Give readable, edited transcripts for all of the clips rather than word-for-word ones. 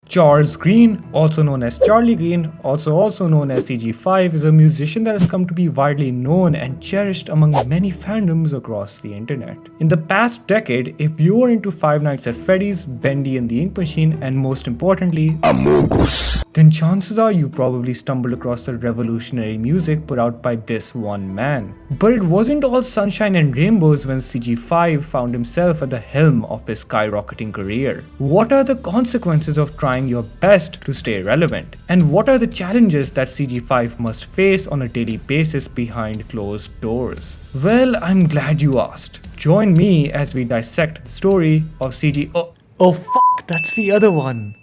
Charles Green, also known as Charlie Green, also known as CG5, is a musician that has come to be widely known and cherished among many fandoms across the internet. In the past decade, if you are into Five Nights at Freddy's, Bendy and the Ink Machine, and most importantly, then chances are you probably stumbled across the revolutionary music put out by this one man. But it wasn't all sunshine and rainbows when CG5 found himself at the helm of his skyrocketing career. What are the consequences of trying your best to stay relevant? And what are the challenges that CG5 must face on a daily basis behind closed doors? Well, I'm glad you asked. Join me as we dissect the story of Oh fuck, that's the other one.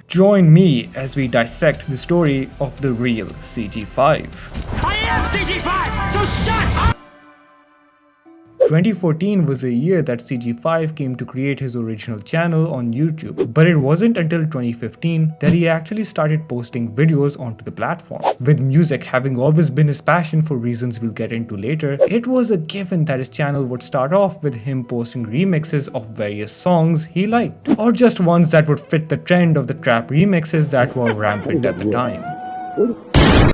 Join me as we dissect the story of the real CG5. I am CG5, so shut up! 2014 was a year that CG5 came to create his original channel on YouTube, but it wasn't until 2015 that he actually started posting videos onto the platform. With music having always been his passion for reasons we'll get into later, it was a given that his channel would start off with him posting remixes of various songs he liked, or just ones that would fit the trend of the trap remixes that were rampant at the time.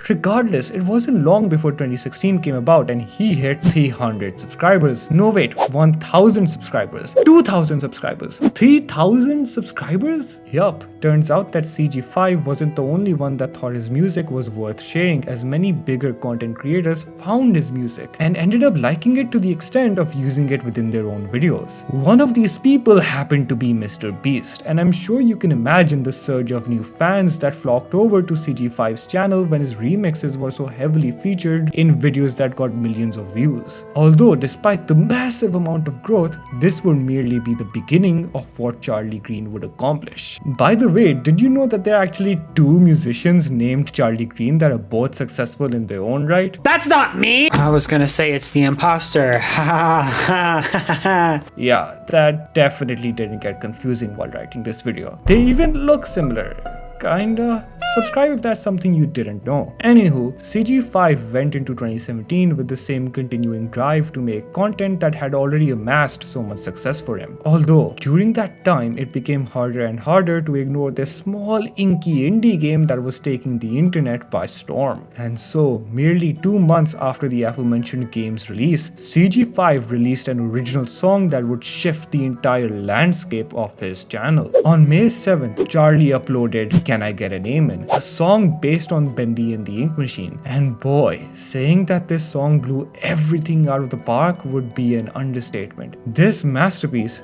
Regardless, it wasn't long before 2016 came about and he hit 300 subscribers. No wait, 1000 subscribers, 2000 subscribers, 3000 subscribers? Yup, turns out that CG5 wasn't the only one that thought his music was worth sharing, as many bigger content creators found his music and ended up liking it to the extent of using it within their own videos. One of these people happened to be Mr. Beast, and I'm sure you can imagine the surge of new fans that flocked over to CG5's channel when his remixes were so heavily featured in videos that got millions of views. Although despite the massive amount of growth, this would merely be the beginning of what Charlie Green would accomplish. By the way, did you know that there are actually two musicians named Charlie Green that are both successful in their own right? That's not me! I was gonna say it's the imposter. Yeah, that definitely didn't get confusing while writing this video. They even look similar. Kinda. Subscribe if that's something you didn't know. Anywho, CG5 went into 2017 with the same continuing drive to make content that had already amassed so much success for him. Although, during that time, it became harder and harder to ignore this small inky indie game that was taking the internet by storm. And so, merely 2 months after the aforementioned game's release, CG5 released an original song that would shift the entire landscape of his channel. On May 7th, Charlie uploaded Can I Get an Amen, a song based on Bendy and the Ink Machine. And boy, saying that this song blew everything out of the park would be an understatement. This masterpiece,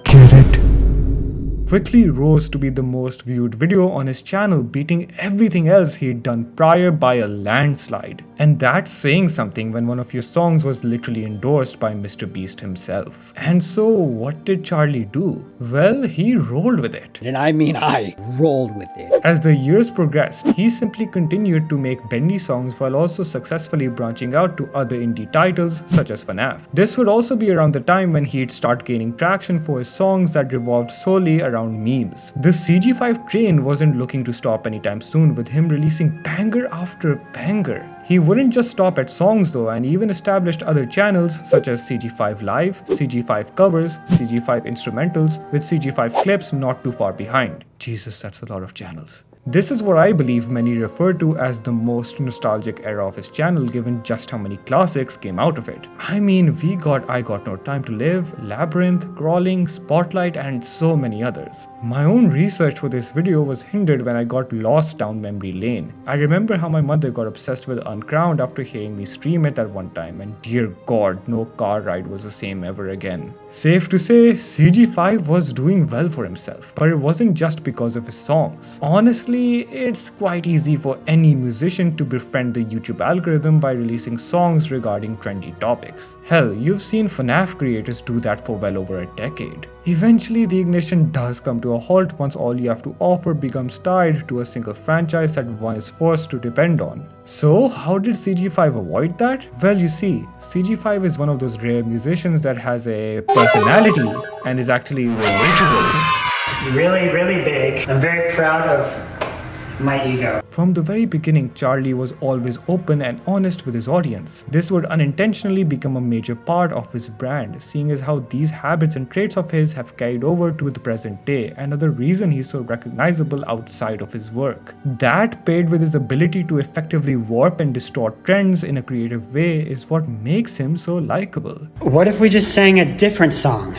quickly rose to be the most viewed video on his channel, beating everything else he'd done prior by a landslide. And that's saying something when one of your songs was literally endorsed by Mr. Beast himself. And so what did Charlie do? Well, he rolled with it. And I mean I rolled with it. As the years progressed, he simply continued to make Bendy songs while also successfully branching out to other indie titles such as FNAF. This would also be around the time when he'd start gaining traction for his songs that revolved solely around memes. The CG5 train wasn't looking to stop anytime soon, with him releasing banger after banger. He wouldn't just stop at songs though, and even established other channels such as CG5 Live, CG5 Covers, CG5 Instrumentals, with CG5 Clips not too far behind. Jesus, that's a lot of channels. This is what I believe many refer to as the most nostalgic era of his channel, given just how many classics came out of it. I mean, we got I Got No Time to Live, Labyrinth, Crawling, Spotlight, and so many others. My own research for this video was hindered when I got lost down memory lane. I remember how my mother got obsessed with Uncrowned after hearing me stream it at one time, and dear god, no car ride was the same ever again. Safe to say, CG5 was doing well for himself, but it wasn't just because of his songs. Honestly, it's quite easy for any musician to befriend the YouTube algorithm by releasing songs regarding trendy topics. Hell, you've seen FNAF creators do that for well over a decade. Eventually, the ignition does come to a halt once all you have to offer becomes tied to a single franchise that one is forced to depend on. So, how did CG5 avoid that? Well, you see, CG5 is one of those rare musicians that has a personality and is actually relatable. Really, really big. I'm very proud of my ego. From the very beginning, Charlie was always open and honest with his audience. This would unintentionally become a major part of his brand, seeing as how these habits and traits of his have carried over to the present day, another reason he's so recognizable outside of his work. That, paired with his ability to effectively warp and distort trends in a creative way, is what makes him so likable. What if we just sang a different song?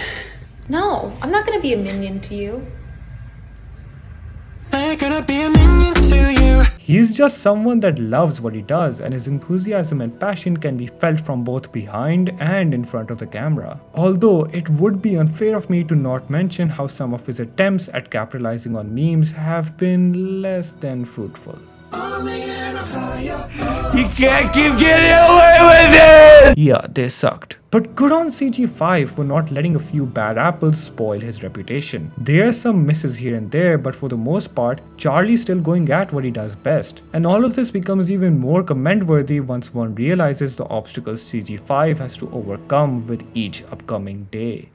No, I'm not gonna be a minion to you. I'm gonna be a minion to you. He's just someone that loves what he does, and his enthusiasm and passion can be felt from both behind and in front of the camera. Although it would be unfair of me to not mention how some of his attempts at capitalizing on memes have been less than fruitful. You can't keep getting away with it! Yeah, they sucked. But good on CG5 for not letting a few bad apples spoil his reputation. There are some misses here and there, but for the most part, Charlie's still going at what he does best. And all of this becomes even more commendworthy once one realizes the obstacles CG5 has to overcome with each upcoming day.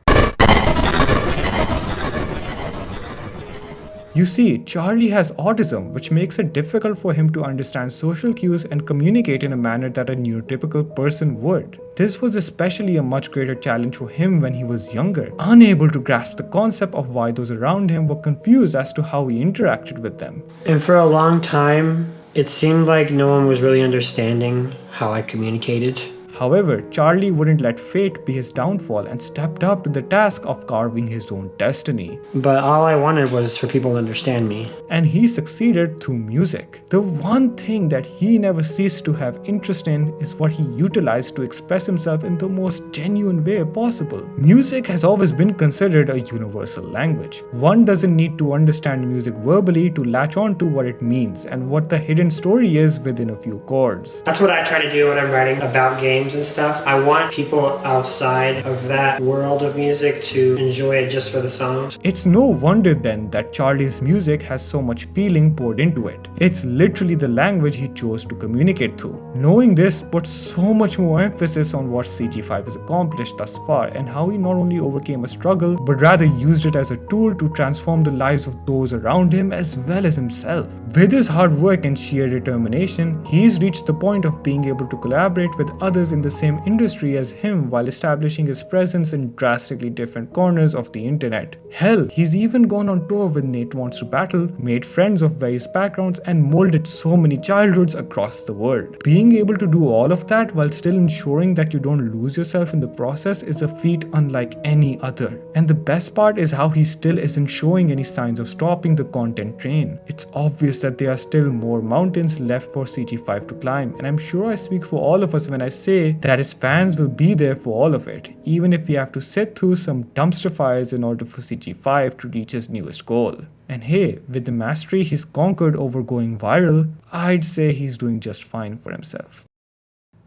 You see, Charlie has autism, which makes it difficult for him to understand social cues and communicate in a manner that a neurotypical person would. This was especially a much greater challenge for him when he was younger, unable to grasp the concept of why those around him were confused as to how he interacted with them. And for a long time, it seemed like no one was really understanding how I communicated. However, Charlie wouldn't let fate be his downfall and stepped up to the task of carving his own destiny. But all I wanted was for people to understand me. And he succeeded through music. The one thing that he never ceased to have interest in is what he utilized to express himself in the most genuine way possible. Music has always been considered a universal language. One doesn't need to understand music verbally to latch on to what it means and what the hidden story is within a few chords. That's what I try to do when I'm writing about games and stuff. I want people outside of that world of music to enjoy it just for the songs. It's no wonder then that Charlie's music has so much feeling poured into it. It's literally the language he chose to communicate through. Knowing this puts so much more emphasis on what CG5 has accomplished thus far and how he not only overcame a struggle but rather used it as a tool to transform the lives of those around him as well as himself. With his hard work and sheer determination, he's reached the point of being able to collaborate with others in the same industry as him while establishing his presence in drastically different corners of the internet. Hell, he's even gone on tour with Nate Wants to Battle, made friends of various backgrounds, and molded so many childhoods across the world. Being able to do all of that while still ensuring that you don't lose yourself in the process is a feat unlike any other. And the best part is how he still isn't showing any signs of stopping the content train. It's obvious that there are still more mountains left for CG5 to climb, and I'm sure I speak for all of us when I say that his fans will be there for all of it, even if we have to sit through some dumpster fires in order for CG5 to reach his newest goal. And hey, with the mastery he's conquered over going viral, I'd say he's doing just fine for himself.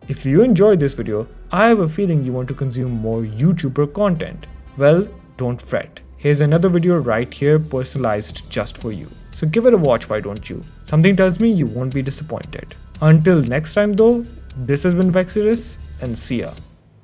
If you enjoyed this video, I have a feeling you want to consume more YouTuber content. Well, don't fret. Here's another video right here personalized just for you. So give it a watch, why don't you? Something tells me you won't be disappointed. Until next time though, this has been Vexirus, and see ya.